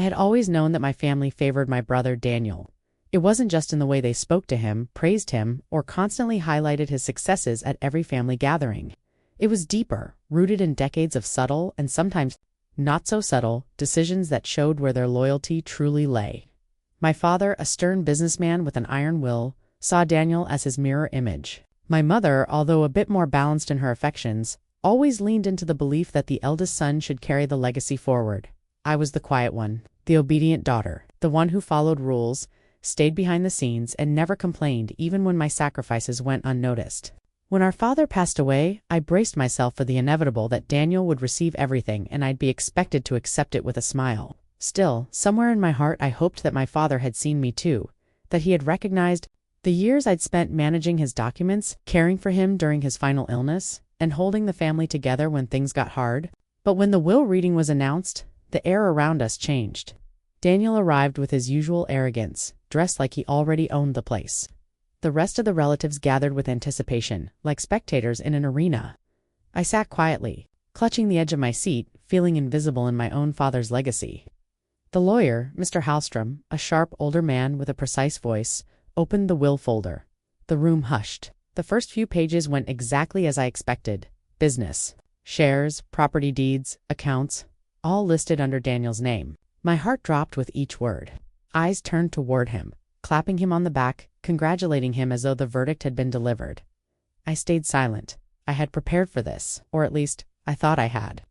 had always known that my family favored my brother Daniel. It wasn't just in the way they spoke to him, praised him, or constantly highlighted his successes at every family gathering. It was deeper, rooted in decades of subtle, and sometimes not so subtle, decisions that showed where their loyalty truly lay. My father, a stern businessman with an iron will, saw Daniel as his mirror image. My mother, although a bit more balanced in her affections, always leaned into the belief that the eldest son should carry the legacy forward. I was the quiet one, the obedient daughter, the one who followed rules, stayed behind the scenes, and never complained even when my sacrifices went unnoticed. When our father passed away, I braced myself for the inevitable that Daniel would receive everything and I'd be expected to accept it with a smile. Still, somewhere in my heart I hoped that my father had seen me too, that he had recognized the years I'd spent managing his documents, caring for him during his final illness, and holding the family together when things got hard. But when the will reading was announced, the air around us changed. Daniel arrived with his usual arrogance, dressed like he already owned the place. The rest of the relatives gathered with anticipation, like spectators in an arena. I sat quietly, clutching the edge of my seat, feeling invisible in my own father's legacy. The lawyer, Mr. Hallstrom, a sharp older man with a precise voice, opened the will folder. The room hushed. The first few pages went exactly as I expected. Business, shares, property deeds, accounts, all listed under Daniel's name. My heart dropped with each word. Eyes turned toward him, clapping him on the back, congratulating him as though the verdict had been delivered. I stayed silent. I had prepared for this, or at least, I thought I had.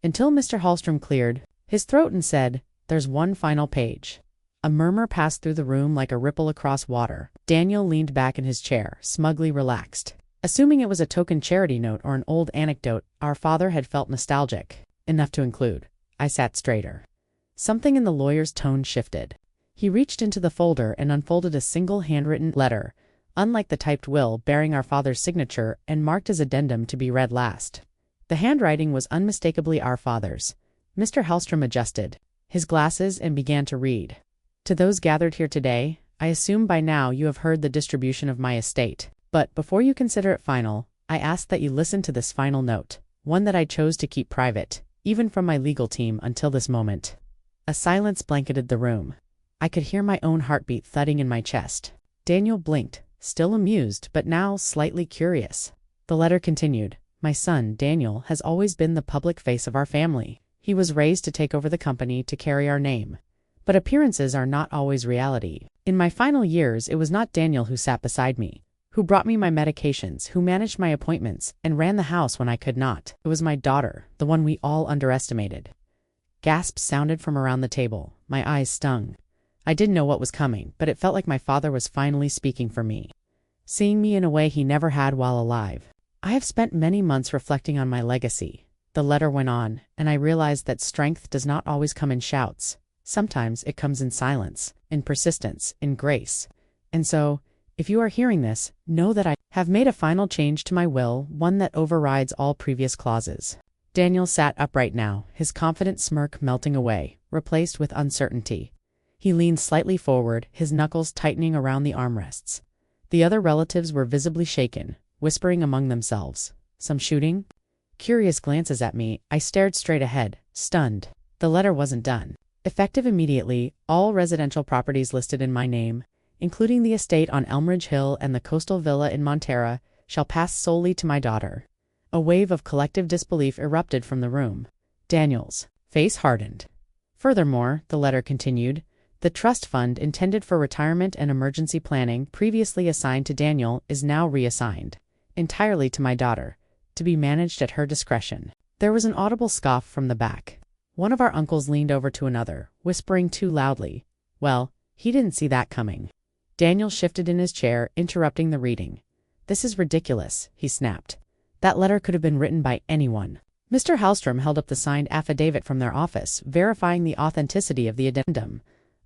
Until Mr. Hallstrom cleared his throat and said, "There's one final page." A murmur passed through the room like a ripple across water. Daniel leaned back in his chair, smugly relaxed. Assuming it was a token charity note or an old anecdote, our father had felt nostalgic enough to include. I sat straighter. Something in the lawyer's tone shifted. He reached into the folder and unfolded a single handwritten letter, unlike the typed will, bearing our father's signature and marked as addendum to be read last. The handwriting was unmistakably our father's. Mr. Hallstrom adjusted his glasses and began to read. "To those gathered here today, I assume by now you have heard the distribution of my estate. But before you consider it final, I ask that you listen to this final note, one that I chose to keep private, even from my legal team until this moment." A silence blanketed the room. I could hear my own heartbeat thudding in my chest. Daniel blinked, still amused, but now slightly curious. The letter continued. "My son, Daniel, has always been the public face of our family. He was raised to take over the company, to carry our name. But appearances are not always reality. In my final years, it was not Daniel who sat beside me, who brought me my medications, who managed my appointments, and ran the house when I could not. It was my daughter, the one we all underestimated." Gasps sounded from around the table. My eyes stung. I didn't know what was coming, but it felt like my father was finally speaking for me, seeing me in a way he never had while alive. "I have spent many months reflecting on my legacy," the letter went on, "and I realized that strength does not always come in shouts. Sometimes it comes in silence, in persistence, in grace. And so, if you are hearing this, know that I have made a final change to my will, one that overrides all previous clauses." Daniel sat upright now, his confident smirk melting away, replaced with uncertainty. He leaned slightly forward, his knuckles tightening around the armrests. The other relatives were visibly shaken, whispering among themselves. "Some shooting?" Curious glances at me, I stared straight ahead, stunned. The letter wasn't done. "Effective immediately, all residential properties listed in my name, including the estate on Elmridge Hill and the coastal villa in Montera, shall pass solely to my daughter." A wave of collective disbelief erupted from the room. Daniel's face hardened. "Furthermore," the letter continued, "the trust fund intended for retirement and emergency planning, previously assigned to Daniel, is now reassigned entirely to my daughter, to be managed at her discretion." There was an audible scoff from the back. One of our uncles leaned over to another, whispering too loudly. Well, he didn't see that coming. Daniel shifted in his chair, interrupting the reading. "This is ridiculous," he snapped. "That letter could have been written by anyone." Mr. Hallstrom held up the signed affidavit from their office, verifying the authenticity of the addendum,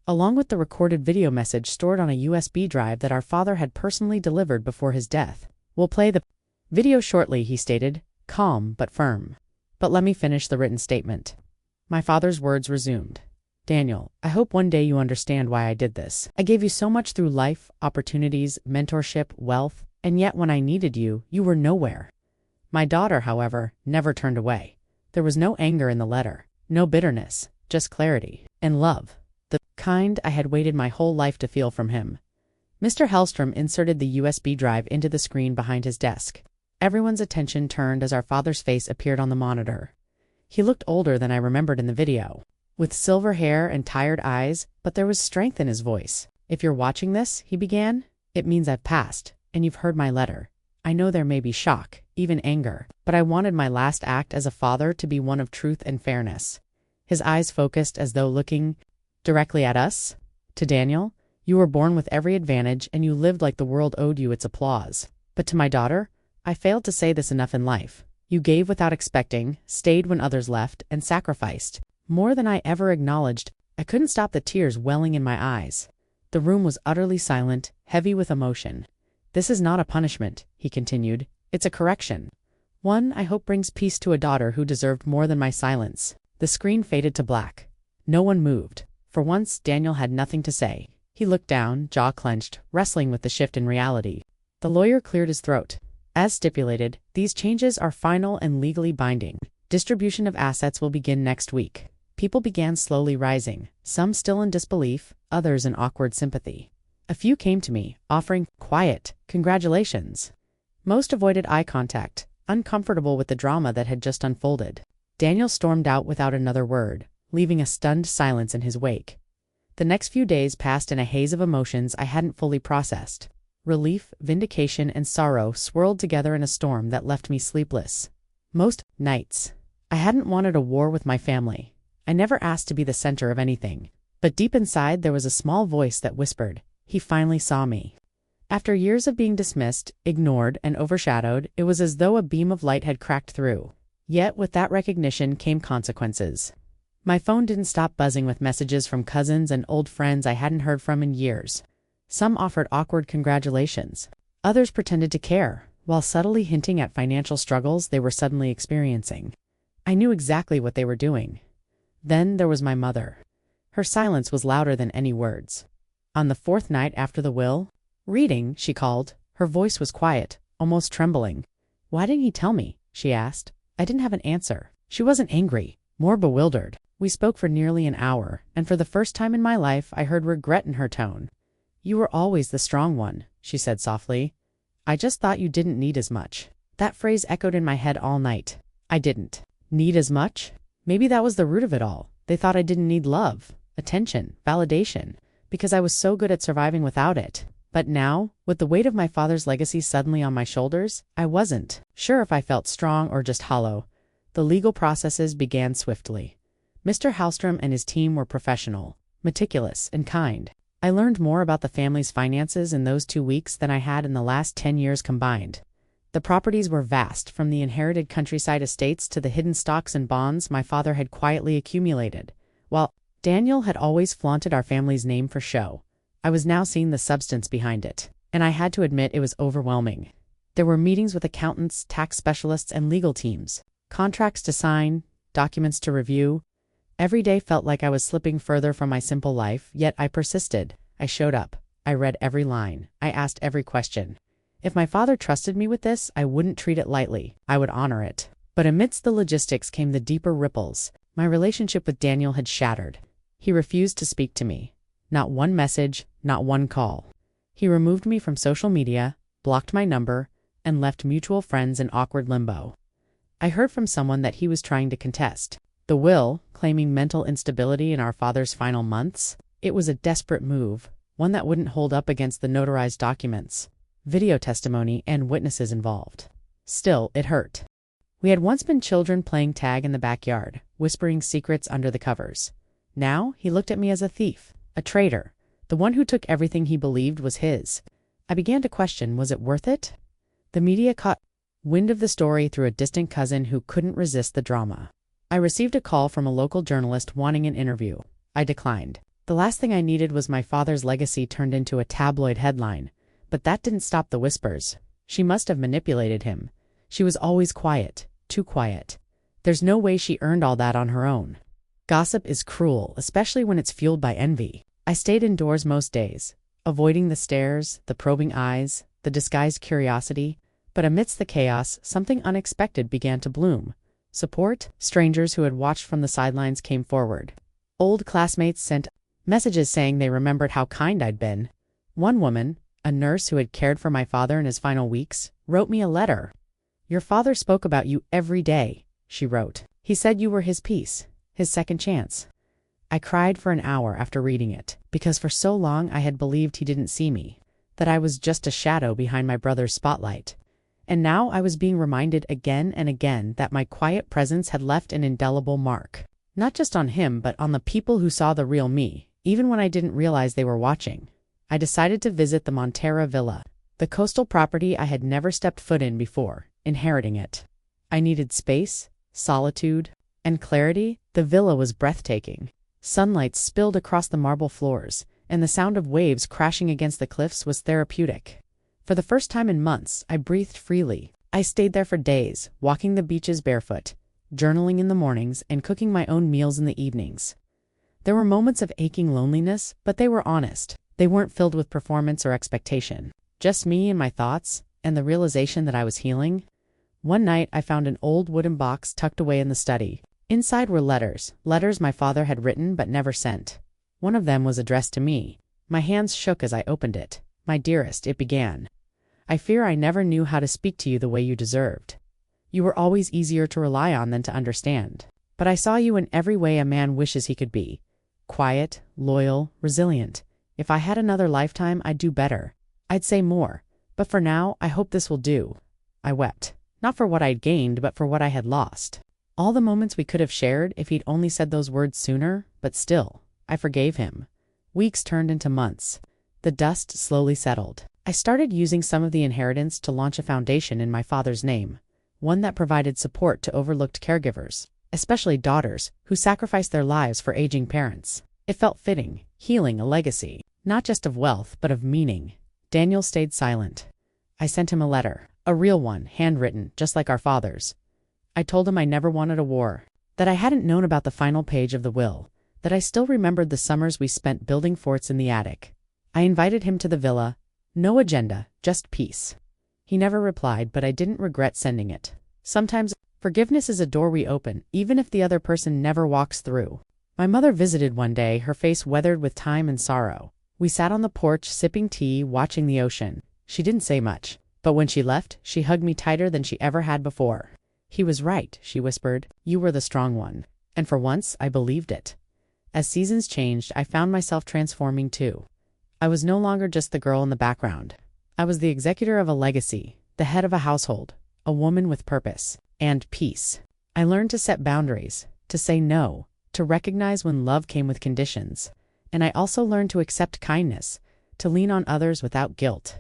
along with the recorded video message stored on a USB drive that our father had personally delivered before his death. "We'll play the video shortly," he stated, calm but firm. "But let me finish the written statement." My father's words resumed. "Daniel, I hope one day you understand why I did this. I gave you so much through life, opportunities, mentorship, wealth, and yet when I needed you, you were nowhere." My daughter, however, never turned away. There was no anger in the letter, no bitterness, just clarity and love. The kind I had waited my whole life to feel from him. Mr. Hellstrom inserted the USB drive into the screen behind his desk. Everyone's attention turned as our father's face appeared on the monitor. He looked older than I remembered in the video, with silver hair and tired eyes, but there was strength in his voice. "If you're watching this," he began, "it means I've passed, and you've heard my letter. I know there may be shock, even anger, but I wanted my last act as a father to be one of truth and fairness." His eyes focused as though looking directly at us. "To Daniel, you were born with every advantage and you lived like the world owed you its applause. But to my daughter, I failed to say this enough in life. You gave without expecting, stayed when others left, and sacrificed. More than I ever acknowledged." I couldn't stop the tears welling in my eyes. The room was utterly silent, heavy with emotion. "This is not a punishment," he continued. "It's a correction. One I hope brings peace to a daughter who deserved more than my silence." The screen faded to black. No one moved. For once, Daniel had nothing to say. He looked down, jaw clenched, wrestling with the shift in reality. The lawyer cleared his throat. "As stipulated, these changes are final and legally binding. Distribution of assets will begin next week." People began slowly rising, some still in disbelief, others in awkward sympathy. A few came to me, offering quiet congratulations. Most avoided eye contact, uncomfortable with the drama that had just unfolded. Daniel stormed out without another word, leaving a stunned silence in his wake. The next few days passed in a haze of emotions I hadn't fully processed. Relief, vindication, and sorrow swirled together in a storm that left me sleepless. Most nights, I hadn't wanted a war with my family. I never asked to be the center of anything. But deep inside there was a small voice that whispered, "He finally saw me." After years of being dismissed, ignored, and overshadowed, it was as though a beam of light had cracked through. Yet with that recognition came consequences. My phone didn't stop buzzing with messages from cousins and old friends I hadn't heard from in years. Some offered awkward congratulations. Others pretended to care, while subtly hinting at financial struggles they were suddenly experiencing. I knew exactly what they were doing. Then there was my mother. Her silence was louder than any words. On the fourth night after the will, "Reading," she called. Her voice was quiet, almost trembling. "Why didn't he tell me?" she asked. I didn't have an answer. She wasn't angry, more bewildered. We spoke for nearly an hour, and for the first time in my life I heard regret in her tone. "You were always the strong one," she said softly. "I just thought you didn't need as much." That phrase echoed in my head all night. I didn't need as much? Maybe that was the root of it all. They thought I didn't need love, attention, validation, because I was so good at surviving without it. But now, with the weight of my father's legacy suddenly on my shoulders, I wasn't sure if I felt strong or just hollow. The legal processes began swiftly. Mr. Hellstrom and his team were professional, meticulous, and kind. I learned more about the family's finances in those 2 weeks than I had in the last 10 years combined. The properties were vast, from the inherited countryside estates to the hidden stocks and bonds my father had quietly accumulated. While Daniel had always flaunted our family's name for show, I was now seeing the substance behind it, and I had to admit it was overwhelming. There were meetings with accountants, tax specialists, and legal teams, contracts to sign, documents to review. Every day felt like I was slipping further from my simple life, yet I persisted. I showed up. I read every line. I asked every question. If my father trusted me with this, I wouldn't treat it lightly. I would honor it. But amidst the logistics came the deeper ripples. My relationship with Daniel had shattered. He refused to speak to me. Not one message, not one call. He removed me from social media, blocked my number, and left mutual friends in awkward limbo. I heard from someone that he was trying to contest the will, claiming mental instability in our father's final months. It was a desperate move, one that wouldn't hold up against the notarized documents, video testimony, and witnesses involved. Still, it hurt. We had once been children playing tag in the backyard, whispering secrets under the covers. Now he looked at me as a thief, a traitor, the one who took everything he believed was his. I began to question, was it worth it? The media caught wind of the story through a distant cousin who couldn't resist the drama. I received a call from a local journalist wanting an interview. I declined. The last thing I needed was my father's legacy turned into a tabloid headline. But that didn't stop the whispers. She must have manipulated him. She was always quiet, too quiet. There's no way she earned all that on her own. Gossip is cruel, especially when it's fueled by envy. I stayed indoors most days, avoiding the stares, the probing eyes, the disguised curiosity. But amidst the chaos, something unexpected began to bloom. Support, strangers who had watched from the sidelines came forward. Old classmates sent messages saying they remembered how kind I'd been. One woman, a nurse who had cared for my father in his final weeks, wrote me a letter. "Your father spoke about you every day," she wrote. "He said you were his peace, his second chance." I cried for an hour after reading it, because for so long I had believed he didn't see me, that I was just a shadow behind my brother's spotlight. And now I was being reminded again and again that my quiet presence had left an indelible mark, not just on him but on the people who saw the real me, even when I didn't realize they were watching. I decided to visit the Montera Villa, the coastal property I had never stepped foot in before, inheriting it. I needed space, solitude, and clarity. The villa was breathtaking. Sunlight spilled across the marble floors, and the sound of waves crashing against the cliffs was therapeutic. For the first time in months, I breathed freely. I stayed there for days, walking the beaches barefoot, journaling in the mornings, and cooking my own meals in the evenings. There were moments of aching loneliness, but they were honest. They weren't filled with performance or expectation. Just me and my thoughts, and the realization that I was healing. One night, I found an old wooden box tucked away in the study. Inside were letters my father had written but never sent. One of them was addressed to me. My hands shook as I opened it. "My dearest," it began. "I fear I never knew how to speak to you the way you deserved. You were always easier to rely on than to understand. But I saw you in every way a man wishes he could be. Quiet, loyal, resilient. If I had another lifetime, I'd do better. I'd say more. But for now, I hope this will do." I wept. Not for what I'd gained, but for what I had lost. All the moments we could have shared if he'd only said those words sooner, but still, I forgave him. Weeks turned into months. The dust slowly settled. I started using some of the inheritance to launch a foundation in my father's name, one that provided support to overlooked caregivers, especially daughters who sacrificed their lives for aging parents. It felt fitting, healing, a legacy, not just of wealth, but of meaning. Daniel stayed silent. I sent him a letter, a real one, handwritten, just like our father's. I told him I never wanted a war, that I hadn't known about the final page of the will, that I still remembered the summers we spent building forts in the attic. I invited him to the villa. No agenda, just peace. He never replied, but I didn't regret sending it. Sometimes, forgiveness is a door we open, even if the other person never walks through. My mother visited one day, her face weathered with time and sorrow. We sat on the porch, sipping tea, watching the ocean. She didn't say much, but when she left, she hugged me tighter than she ever had before. "He was right," she whispered. "You were the strong one." And for once, I believed it. As seasons changed, I found myself transforming too. I was no longer just the girl in the background. I was the executor of a legacy, the head of a household, a woman with purpose and peace. I learned to set boundaries, to say no, to recognize when love came with conditions. And I also learned to accept kindness, to lean on others without guilt.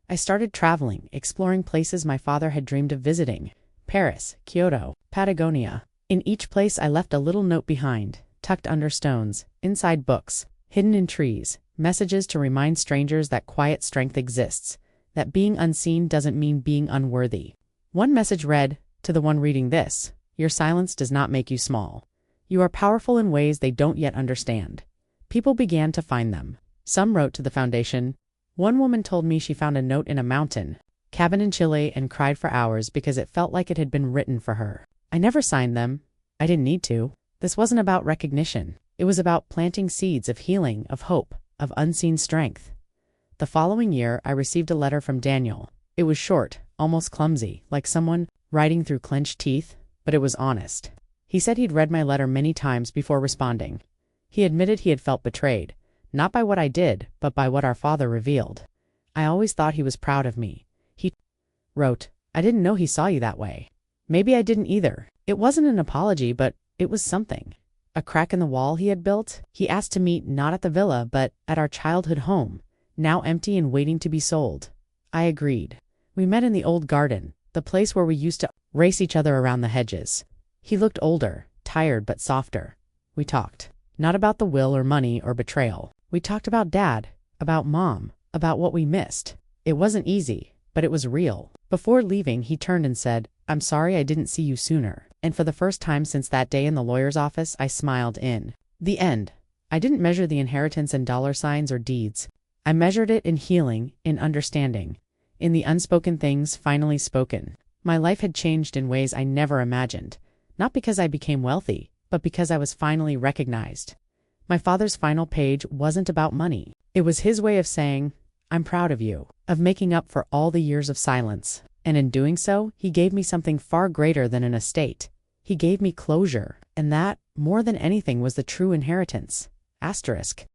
I started traveling, exploring places my father had dreamed of visiting. Paris, Kyoto, Patagonia. In each place I left a little note behind, tucked under stones, inside books, hidden in trees, messages to remind strangers that quiet strength exists, that being unseen doesn't mean being unworthy. One message read, to the one reading this, "Your silence does not make you small. You are powerful in ways they don't yet understand." People began to find them. Some wrote to the foundation. One woman told me she found a note in a mountain cabin in Chile and cried for hours because it felt like it had been written for her. I never signed them. I didn't need to. This wasn't about recognition. It was about planting seeds of healing, of hope, of unseen strength. The following year, I received a letter from Daniel. It was short, almost clumsy, like someone writing through clenched teeth, but it was honest. He said he'd read my letter many times before responding. He admitted he had felt betrayed, not by what I did, but by what our father revealed. "I always thought he was proud of me," he wrote. "I didn't know he saw you that way." Maybe I didn't either. It wasn't an apology, but it was something. A crack in the wall he had built. He asked to meet not at the villa, but at our childhood home, now empty and waiting to be sold. I agreed. We met in the old garden, the place where we used to race each other around the hedges. He looked older, tired but softer. We talked. Not about the will or money or betrayal. We talked about Dad, about Mom, about what we missed. It wasn't easy, but it was real. Before leaving, he turned and said, "I'm sorry I didn't see you sooner." And for the first time since that day in the lawyer's office, I smiled in. The end. I didn't measure the inheritance in dollar signs or deeds. I measured it in healing, in understanding, in the unspoken things finally spoken. My life had changed in ways I never imagined, not because I became wealthy, but because I was finally recognized. My father's final page wasn't about money. It was his way of saying, "I'm proud of you," of making up for all the years of silence. And in doing so, he gave me something far greater than an estate. He gave me closure, and that, more than anything, was the true inheritance. Asterisk.